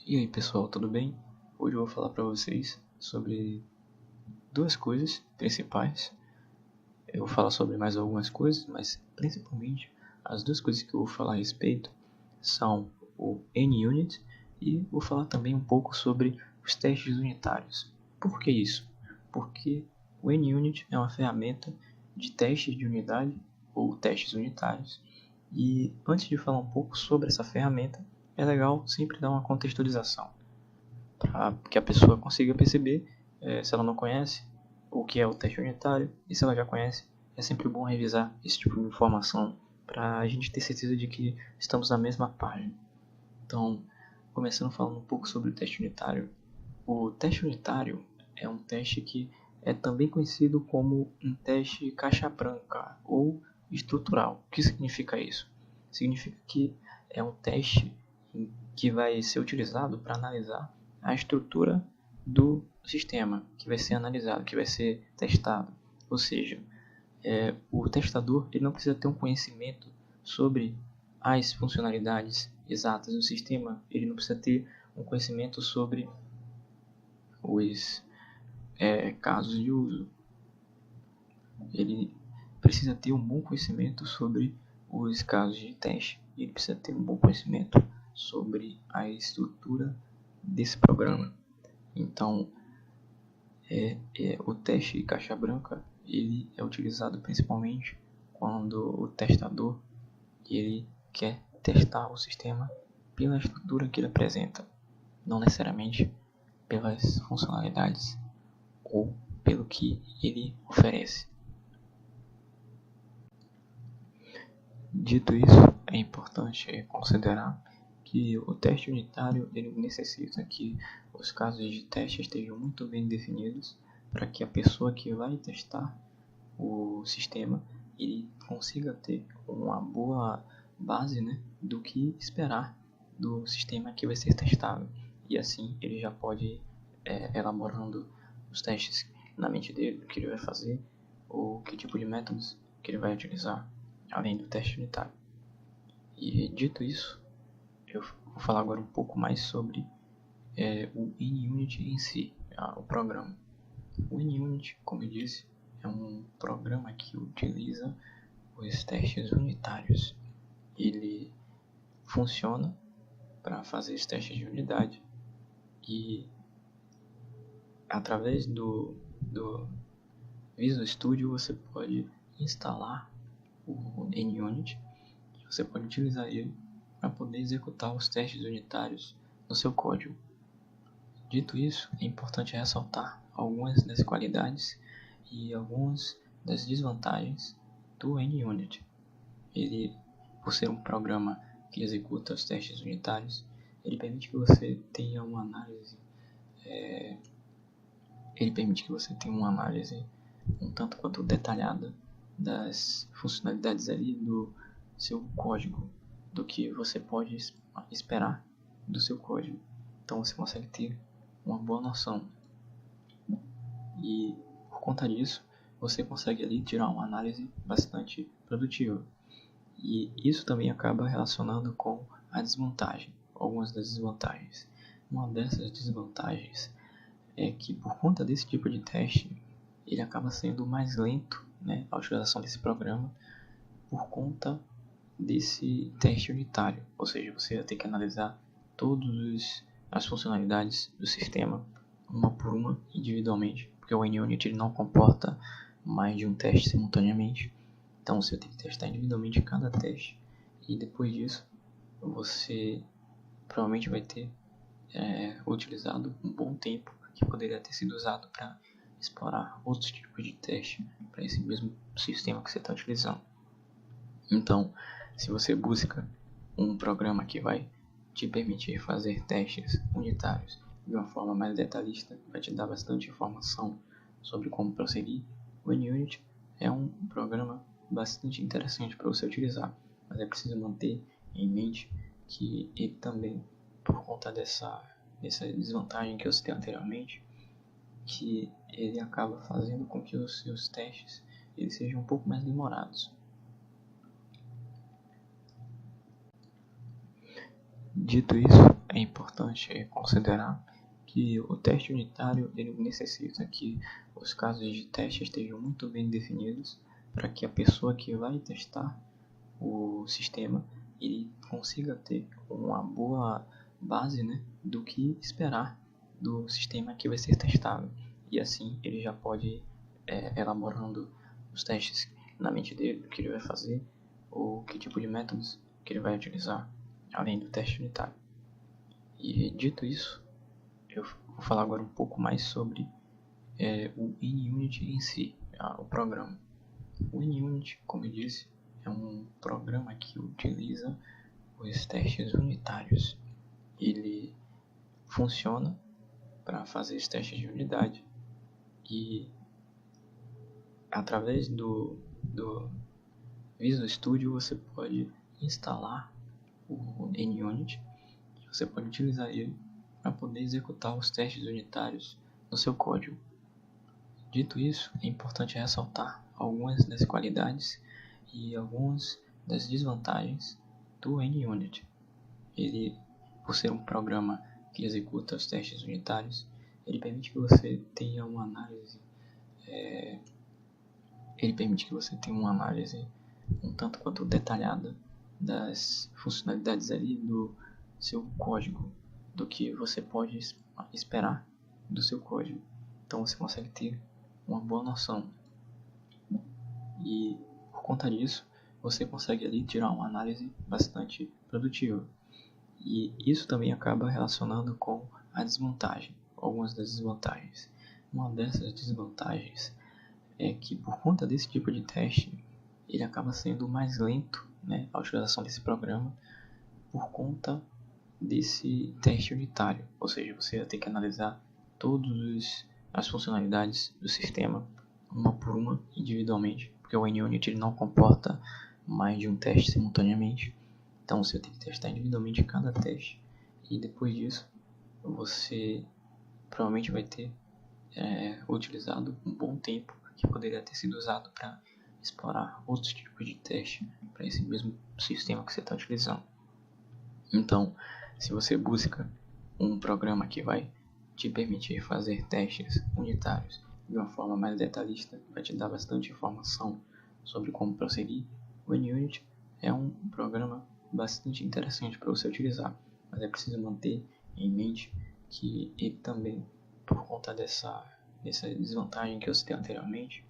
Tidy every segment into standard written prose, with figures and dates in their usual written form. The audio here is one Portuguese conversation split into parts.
E aí pessoal, tudo bem? Hoje eu vou falar para vocês sobre duas coisas principais. Eu vou falar sobre mais algumas coisas, mas principalmente as duas coisas que eu vou falar a respeito são o NUnit e vou falar também um pouco sobre os testes unitários. Por que isso? Porque o NUnit é uma ferramenta de testes de unidade ou testes unitários. E antes de falar um pouco sobre essa ferramenta, é legal sempre dar uma contextualização para que a pessoa consiga perceber se ela não conhece o que é o teste unitário, e se ela já conhece, é sempre bom revisar esse tipo de informação para a gente ter certeza de que estamos na mesma página. Então, começando falando um pouco sobre o teste unitário. O teste unitário é um teste que é também conhecido como um teste caixa branca ou estrutural. O que significa isso? Significa que é um teste que vai ser utilizado para analisar a estrutura do sistema que vai ser analisado, que vai ser testado. Ou seja, o testador ele não precisa ter um conhecimento sobre as funcionalidades exatas do sistema, ele não precisa ter um conhecimento sobre os casos de uso. Ele precisa ter um bom conhecimento sobre os casos de teste. Ele precisa ter um bom conhecimento sobre a estrutura desse programa. Então, o teste de caixa branca ele é utilizado principalmente quando o testador ele quer testar o sistema pela estrutura que ele apresenta, não necessariamente pelas funcionalidades ou pelo que ele oferece. Dito isso, é importante considerar que o teste unitário ele necessita que os casos de teste estejam muito bem definidos para que a pessoa que vai testar o sistema ele consiga ter uma boa base, né, do que esperar do sistema que vai ser testado. E assim ele já pode ir elaborando os testes na mente dele, o que ele vai fazer, ou que tipo de métodos que ele vai utilizar, além do teste unitário. E dito isso, eu vou falar agora um pouco mais sobre o NUnit em si, o programa. O NUnit, como eu disse, é um programa que utiliza os testes unitários. Ele funciona para fazer os testes de unidade e através do Visual Studio você pode instalar o NUnit e você pode utilizar ele para poder executar os testes unitários no seu código. Dito isso, é importante ressaltar algumas das qualidades e algumas das desvantagens do NUnit. Ele, por ser um programa que executa os testes unitários, ele permite que você tenha uma análise um tanto quanto detalhada das funcionalidades ali do seu código, do que você pode esperar do seu código. Então você consegue ter uma boa noção. E por conta disso, você consegue ali tirar uma análise bastante produtiva. E isso também acaba relacionando com a desvantagem, algumas das desvantagens. Uma dessas desvantagens é que por conta desse tipo de teste, ele acaba sendo mais lento, né, a utilização desse programa, por conta desse teste unitário. Ou seja, você vai ter que analisar todas as funcionalidades do sistema, uma por uma, individualmente, porque o NUnit ele não comporta mais de um teste simultaneamente. Então você tem que testar individualmente cada teste. E depois disso, você provavelmente vai ter utilizado um bom tempo que poderia ter sido usado para explorar outros tipos de teste para esse mesmo sistema que você está utilizando. Então, se você busca um programa que vai te permitir fazer testes unitários de uma forma mais detalhista, vai te dar bastante informação sobre como prosseguir, o NUnit é um programa bastante interessante para você utilizar, mas é preciso manter em mente que ele também, por conta dessa desvantagem que eu citei anteriormente, que ele acaba fazendo com que os seus testes eles sejam um pouco mais demorados. Dito isso, é importante considerar que o teste unitário ele necessita que os casos de teste estejam muito bem definidos para que a pessoa que vai testar o sistema ele consiga ter uma boa base, né, do que esperar do sistema que vai ser testado. E assim ele já pode ir elaborando os testes na mente dele, o que ele vai fazer, ou que tipo de métodos que ele vai utilizar, além do teste unitário. E dito isso, eu vou falar agora um pouco mais sobre o NUnit em si, o programa. O NUnit, como eu disse, é um programa que utiliza os testes unitários. Ele funciona para fazer os testes de unidade e através do Visual Studio você pode instalar o NUnit e você pode utilizar ele para poder executar os testes unitários no seu código. Dito isso, é importante ressaltar algumas das qualidades e algumas das desvantagens do NUnit. Ele, por ser um programa que executa os testes unitários, ele permite que você tenha uma análise um tanto quanto detalhada das funcionalidades ali do seu código, do que você pode esperar do seu código. Então você consegue ter uma boa noção. E por conta disso, você consegue ali tirar uma análise bastante produtiva. E isso também acaba relacionando com a desvantagem, algumas das desvantagens. Uma dessas desvantagens é que por conta desse tipo de teste, ele acaba sendo mais lento, né, a utilização desse programa por conta desse teste unitário. Ou seja, você vai ter que analisar todas as funcionalidades do sistema, uma por uma, individualmente, porque o NUnit ele não comporta mais de um teste simultaneamente. Então você vai ter que testar individualmente cada teste. E depois disso, você provavelmente vai ter utilizado um bom tempo que poderia ter sido usado para explorar outros tipos de teste para esse mesmo sistema que você está utilizando. Então, se você busca um programa que vai te permitir fazer testes unitários de uma forma mais detalhista, vai te dar bastante informação sobre como prosseguir, o NUnit é um programa bastante interessante para você utilizar, mas é preciso manter em mente que ele também, por conta dessa desvantagem que eu citei anteriormente,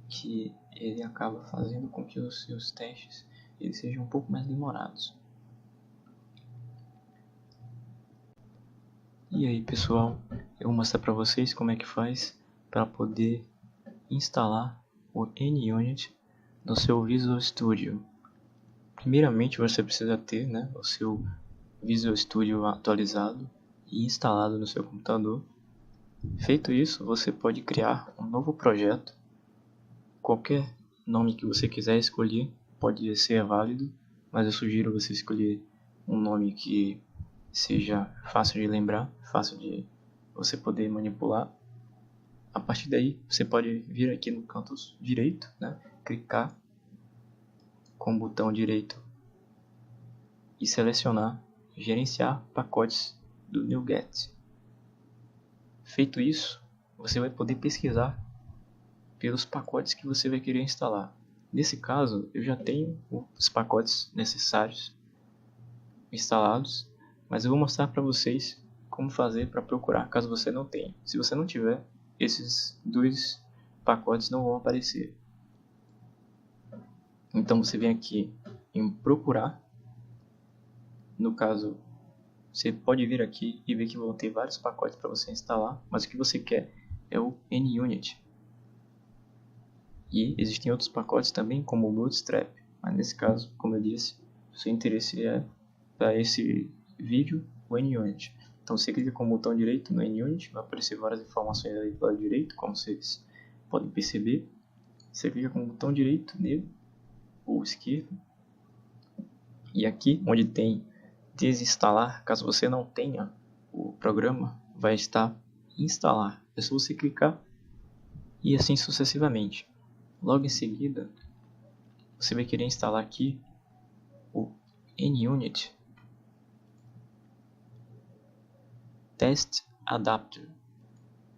que ele acaba fazendo com que os seus testes eles sejam um pouco mais demorados. E aí pessoal, eu vou mostrar para vocês como é que faz para poder instalar o NUnit no seu Visual Studio. Primeiramente você precisa ter, né, o seu Visual Studio atualizado e instalado no seu computador. Feito isso, você pode criar um novo projeto. Qualquer nome que você quiser escolher pode ser válido, mas eu sugiro você escolher um nome que seja fácil de lembrar, fácil de você poder manipular. A partir daí, você pode vir aqui no canto direito, né, clicar com o botão direito e selecionar gerenciar pacotes do NuGet. Feito isso, você vai poder pesquisar pelos pacotes que você vai querer instalar. Nesse caso, eu já tenho os pacotes necessários instalados, mas eu vou mostrar para vocês como fazer para procurar caso você não tenha. Se você não tiver, esses dois pacotes não vão aparecer. Então você vem aqui em procurar. No caso, você pode vir aqui e ver que vão ter vários pacotes para você instalar, mas o que você quer é o NUnit. E existem outros pacotes também, como o Bootstrap, mas nesse caso, como eu disse, o seu interesse é para esse vídeo o NUnit. Então você clica com o botão direito no NUnit, vai aparecer várias informações ali do lado direito, como vocês podem perceber. Você clica com o botão direito nele, ou esquerdo, e aqui onde tem desinstalar, caso você não tenha o programa, vai estar instalar. É só você clicar e assim sucessivamente. Logo em seguida, você vai querer instalar aqui o NUnit. Test Adapter.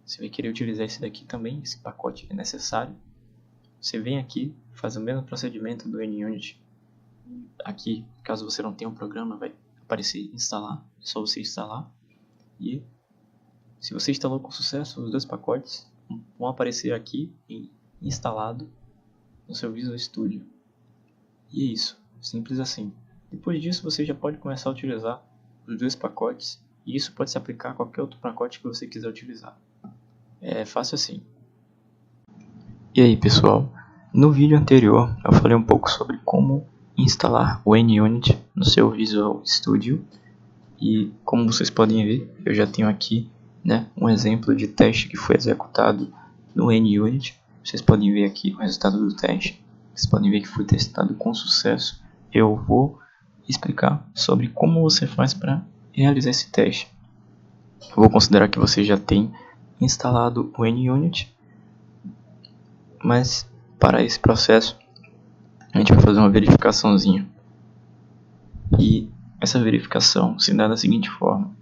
Você vai querer utilizar esse daqui também, esse pacote é necessário. Você vem aqui, faz o mesmo procedimento do NUnit. Aqui, caso você não tenha um programa, vai aparecer instalar, é só você instalar. E se você instalou com sucesso os dois pacotes, vão aparecer aqui em instalado no seu Visual Studio. E é isso, simples assim. Depois disso você já pode começar a utilizar os dois pacotes, e isso pode se aplicar a qualquer outro pacote que você quiser utilizar. É fácil assim. E aí pessoal, no vídeo anterior eu falei um pouco sobre como instalar o NUnit no seu Visual Studio, e como vocês podem ver, eu já tenho aqui, né, um exemplo de teste que foi executado no NUnit. Vocês podem ver aqui o resultado do teste. Vocês podem ver que foi testado com sucesso. Eu vou explicar sobre como você faz para realizar esse teste. Eu vou considerar que você já tem instalado o NUnit, mas para esse processo a gente vai fazer uma verificaçãozinha. E essa verificação se dá da seguinte forma: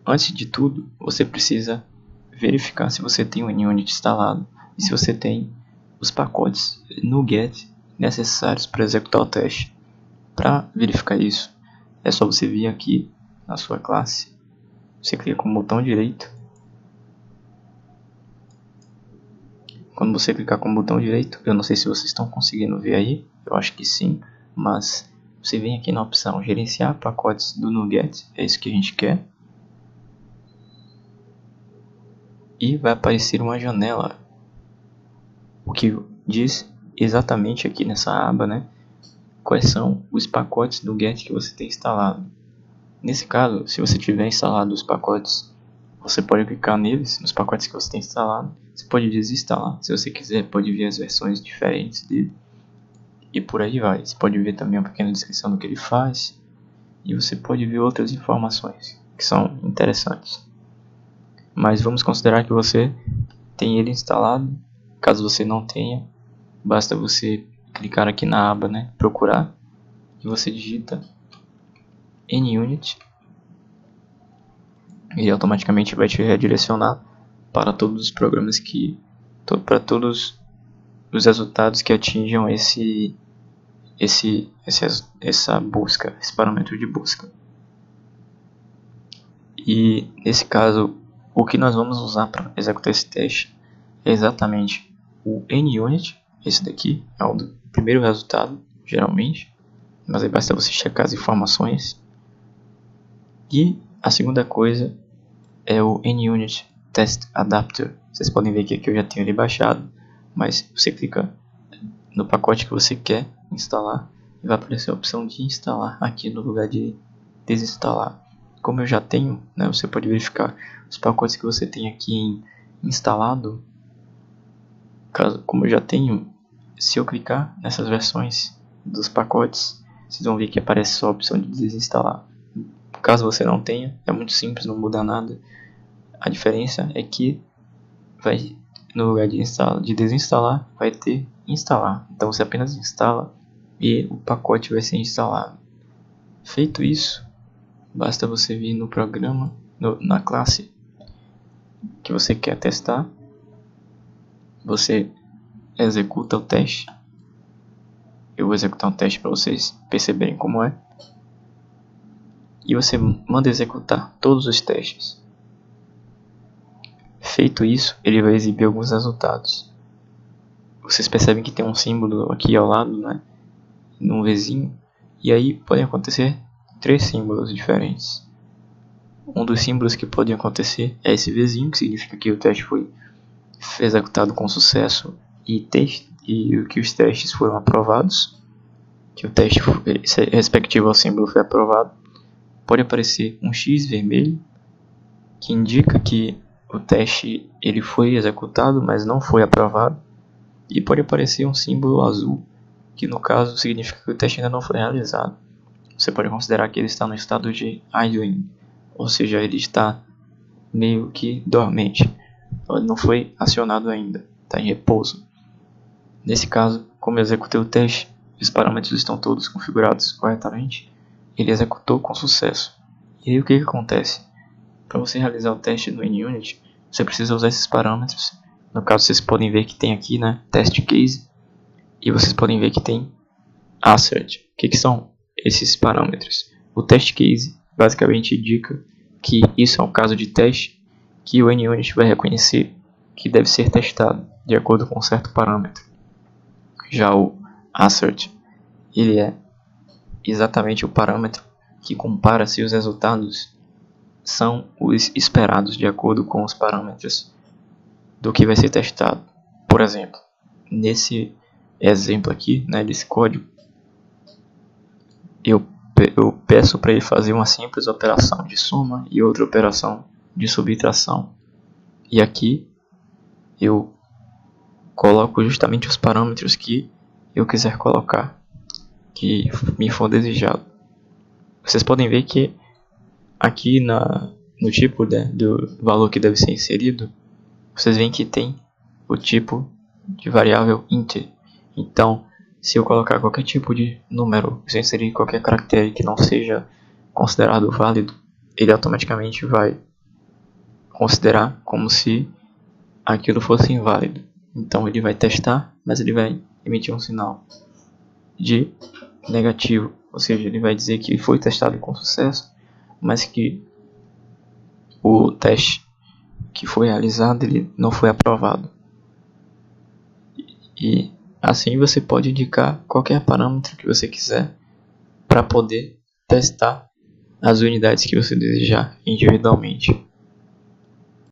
antes de tudo, você precisa verificar se você tem o NUnit instalado e se você tem os pacotes NuGet necessários para executar o teste. Para verificar isso, é só você vir aqui na sua classe, você clica com o botão direito. Quando você clicar com o botão direito, eu não sei se vocês estão conseguindo ver aí, eu acho que sim, mas você vem aqui na opção gerenciar pacotes do NuGet, é isso que a gente quer. E vai aparecer uma janela, o que diz exatamente aqui nessa aba, né, quais são os pacotes do NuGet que você tem instalado. Nesse caso, se você tiver instalado os pacotes, você pode clicar neles, nos pacotes que você tem instalado. Você pode desinstalar, se você quiser, pode ver as versões diferentes dele. E por aí vai. Você pode ver também uma pequena descrição do que ele faz. E você pode ver outras informações que são interessantes. Mas vamos considerar que você tem ele instalado. Caso você não tenha, basta você clicar aqui na aba, né, procurar, e você digita NUnit. Ele automaticamente vai te redirecionar para todos os programas para todos os resultados que atinjam essa busca, esse parâmetro de busca. E nesse caso, o que nós vamos usar para executar esse teste é exatamente o NUnit. Esse daqui é o do primeiro resultado, geralmente, mas aí basta você checar as informações. E a segunda coisa é o NUnit Test Adapter. Vocês podem ver que aqui eu já tenho ele baixado, mas você clica no pacote que você quer instalar e vai aparecer a opção de instalar aqui no lugar de desinstalar. Como eu já tenho, né, você pode verificar os pacotes que você tem aqui instalado. Como eu já tenho, se eu clicar nessas versões dos pacotes, vocês vão ver que aparece só a opção de desinstalar. Caso você não tenha, é muito simples, não muda nada. A diferença é que no lugar de desinstalar, vai ter instalar. Então você apenas instala e o pacote vai ser instalado. Feito isso, basta você vir no programa, na classe que você quer testar. Você executa o teste. Eu vou executar um teste para vocês perceberem como é. E você manda executar todos os testes. Feito isso, ele vai exibir alguns resultados. Vocês percebem que tem um símbolo aqui ao lado, né, num Vzinho, e aí podem acontecer 3 símbolos diferentes. Um dos símbolos que podem acontecer é esse Vzinho, que significa que o teste foi executado com sucesso e que os testes foram aprovados, que o teste respectivo ao símbolo foi aprovado. Pode aparecer um X vermelho, que indica que o teste ele foi executado, mas não foi aprovado. E pode aparecer um símbolo azul, que no caso significa que o teste ainda não foi realizado. Você pode considerar que ele está no estado de idling, ou seja, ele está meio que dormente. Ele não foi acionado ainda, está em repouso. Nesse caso, como eu executei o teste, os parâmetros estão todos configurados corretamente, ele executou com sucesso. E aí o que acontece? para você realizar o teste no NUnit, você precisa usar esses parâmetros. No caso, vocês podem ver que tem aqui, né, test case, e vocês podem ver que tem assert. O que são esses parâmetros? O test case basicamente indica que isso é um caso de teste que o NUnit vai reconhecer que deve ser testado de acordo com um certo parâmetro. Já o assert, ele é exatamente o parâmetro que compara se os resultados são os esperados de acordo com os parâmetros do que vai ser testado. Por exemplo, nesse exemplo aqui, né, desse código, eu peço para ele fazer uma simples operação de soma e outra operação de subtração. E aqui eu coloco justamente os parâmetros que eu quiser colocar, que me for desejado. Vocês podem ver que aqui no tipo, né, do valor que deve ser inserido, vocês veem que tem o tipo de variável int. Então, se eu colocar qualquer tipo de número, se eu inserir qualquer caractere que não seja considerado válido, ele automaticamente vai considerar como se aquilo fosse inválido. Então ele vai testar, mas ele vai emitir um sinal de negativo, ou seja, ele vai dizer que foi testado com sucesso, mas que o teste que foi realizado ele não foi aprovado. E assim você pode indicar qualquer parâmetro que você quiser para poder testar as unidades que você desejar individualmente.